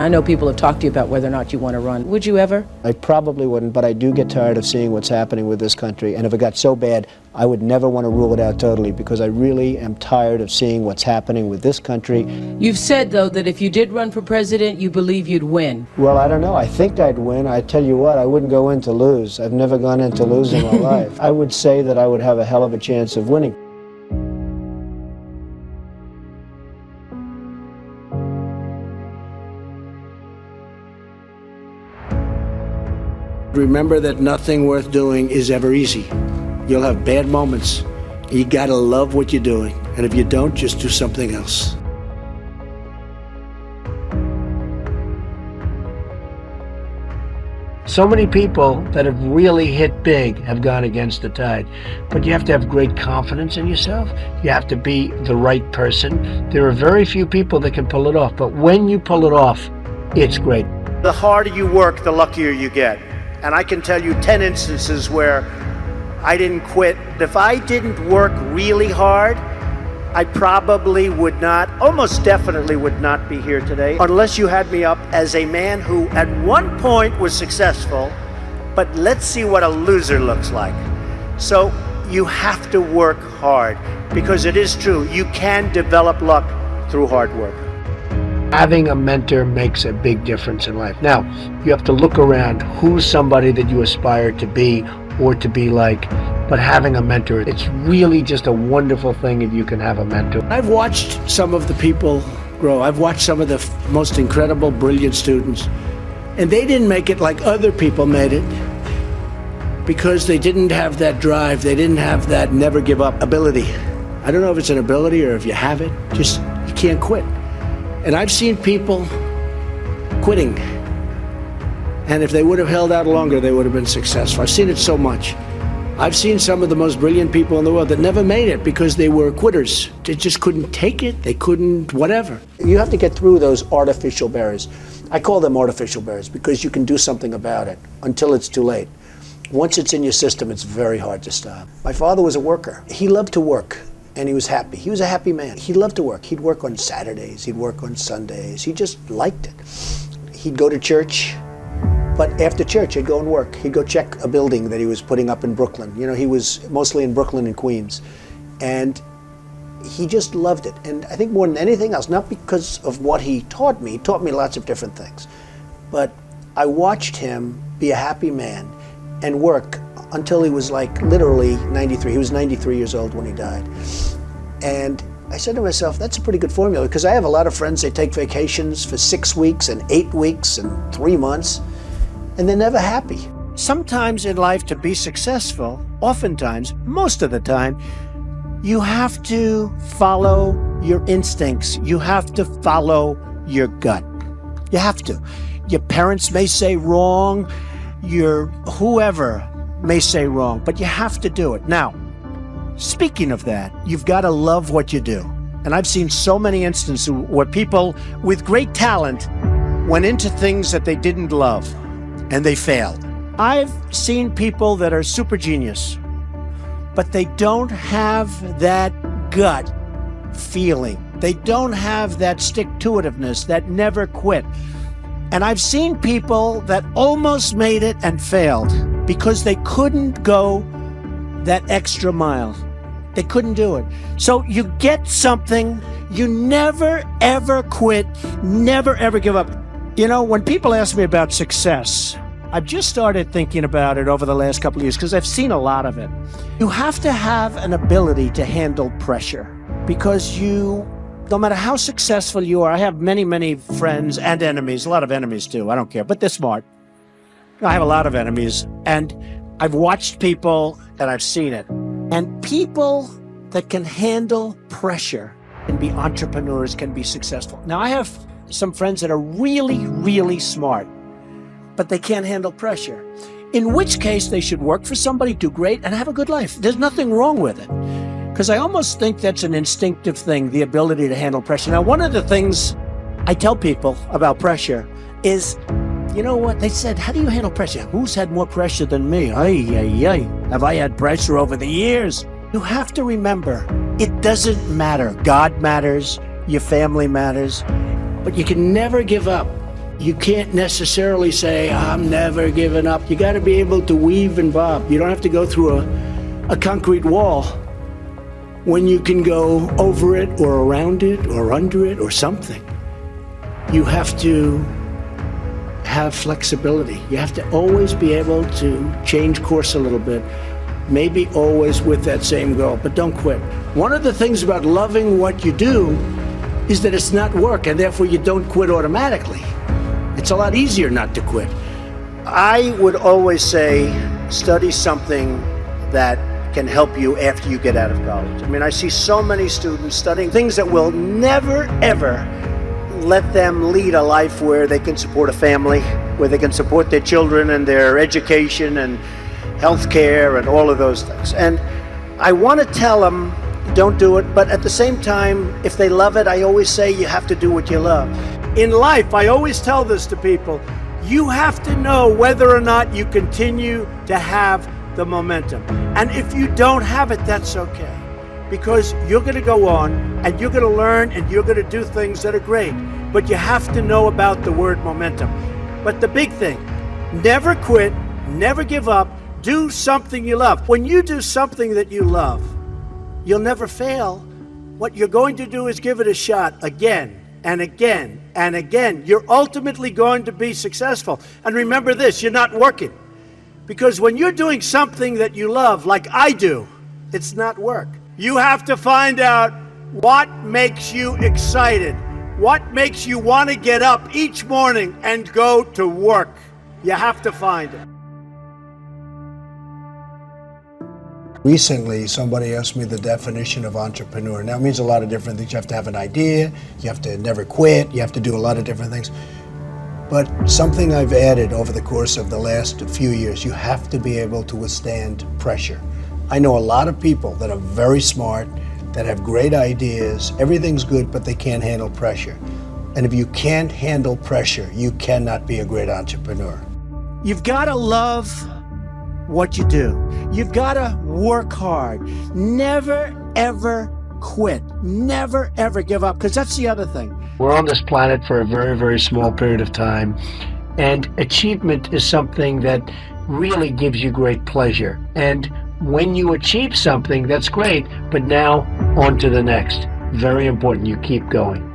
I know people have talked to you about whether or not you want to run. Would you ever? I probably wouldn't, but I do get tired of seeing what's happening with this country. And if it got so bad, I would never want to rule it out totally, because I really am tired of seeing what's happening with this country. You've said, though, that if you did run for president, you believe you'd win. Well, I don't know. I think I'd win. I tell you what, I wouldn't go in to lose. I've never gone in to lose in my life. I would say that I would have a hell of a chance of winning. Remember that nothing worth doing is ever easy. You'll have bad moments. You gotta love what you're doing. And if you don't, just do something else. So many people that have really hit big have gone against the tide. But you have to have great confidence in yourself. You have to be the right person. There are very few people that can pull it off. But when you pull it off, it's great. The harder you work, the luckier you get. And I can tell you 10 instances where I didn't quit. If I didn't work really hard, I probably would not, almost definitely would not be here today, unless you had me up as a man who at one point was successful, but let's see what a loser looks like. So you have to work hard, because it is true, you can develop luck through hard work. Having a mentor makes a big difference in life. Now, you have to look around who's somebody that you aspire to be or to be like, but having a mentor, it's really just a wonderful thing if you can have a mentor. I've watched some of the people grow. I've watched some of the most incredible, brilliant students, and they didn't make it like other people made it because they didn't have that drive. They didn't have that never give up ability. I don't know if it's an ability or if you have it, just you can't quit. And I've seen people quitting, and if they would have held out longer, they would have been successful. I've seen it so much. I've seen some of the most brilliant people in the world that never made it because they were quitters. They just couldn't take it. They couldn't whatever. You have to get through those artificial barriers. I call them artificial barriers because you can do something about it until it's too late. Once it's in your system, it's very hard to stop. My father was a worker. He loved to work. And he was happy. He was a happy man. He loved to work. He'd work on Saturdays. He'd work on Sundays. He just liked it. He'd go to church, but after church, he'd go and work. He'd go check a building that he was putting up in Brooklyn. You know, he was mostly in Brooklyn and Queens. And he just loved it. And I think more than anything else, not because of what he taught me lots of different things, but I watched him be a happy man and work until he was like literally 93. He was 93 years old when he died. And I said to myself, that's a pretty good formula, because I have a lot of friends, they take vacations for 6 weeks and 8 weeks and 3 months, and they're never happy. Sometimes in life, to be successful, oftentimes, most of the time, you have to follow your instincts. You have to follow your gut. You have to. Your parents may say wrong, your whoever may say wrong, but you have to do it. Now, speaking of that, you've got to love what you do. And I've seen so many instances where people with great talent went into things that they didn't love, and they failed. I've seen people that are super genius, but they don't have that gut feeling. They don't have that stick-to-itiveness, that never quit. And I've seen people that almost made it and failed because they couldn't go that extra mile. They couldn't do it. So you get something, you never ever quit, never ever give up. You know, when people ask me about success, I've just started thinking about it over the last couple of years because I've seen a lot of it. You have to have an ability to handle pressure, because no matter how successful you are, I have many, many friends and enemies, a lot of enemies too, I don't care, but they're smart. I have a lot of enemies, and I've watched people and I've seen it. And people that can handle pressure can be entrepreneurs, can be successful. Now, I have some friends that are really, really smart, but they can't handle pressure. In which case, they should work for somebody, do great, and have a good life. There's nothing wrong with it. Because I almost think that's an instinctive thing, the ability to handle pressure. Now, one of the things I tell people about pressure is, you know what? They said, how do you handle pressure? Who's had more pressure than me? Ay, ay, ay. Have I had pressure over the years? You have to remember, it doesn't matter. God matters, your family matters, but you can never give up. you can't necessarily say, I'm never giving up. You got to be able to weave and bob. You don't have to go through a concrete wall when you can go over it or around it or under it or something. You have to have flexibility. You have to always be able to change course a little bit, maybe always with that same goal, but don't quit. One of the things about loving what you do is that it's not work, and therefore you don't quit automatically. It's a lot easier not to quit. I would always say study something that can help you after you get out of college. I mean, I see so many students studying things that will never, ever let them lead a life where they can support a family, where they can support their children and their education and health care and all of those things. And I want to tell them, don't do it, but at the same time, if they love it, I always say you have to do what you love. In life, I always tell this to people, you have to know whether or not you continue to have the momentum. And if you don't have it, that's okay. Because you're going to go on and you're going to learn and you're going to do things that are great. But you have to know about the word momentum. But the big thing, never quit, never give up, do something you love. When you do something that you love, you'll never fail. What you're going to do is give it a shot again and again and again. You're ultimately going to be successful. And remember this, you're not working. Because when you're doing something that you love, like I do, it's not work. You have to find out what makes you excited, what makes you want to get up each morning and go to work. You have to find it. Recently, somebody asked me the definition of entrepreneur. Now, it means a lot of different things. You have to have an idea, you have to never quit, you have to do a lot of different things. But something I've added over the course of the last few years, you have to be able to withstand pressure. I know a lot of people that are very smart, that have great ideas, everything's good, but they can't handle pressure. And if you can't handle pressure, you cannot be a great entrepreneur. You've got to love what you do. You've got to work hard. Never, ever quit. Never, ever give up, because that's the other thing. We're on this planet for a very, very small period of time, and achievement is something that really gives you great pleasure. And when you achieve something, that's great, but now on to the next. Very important, you keep going.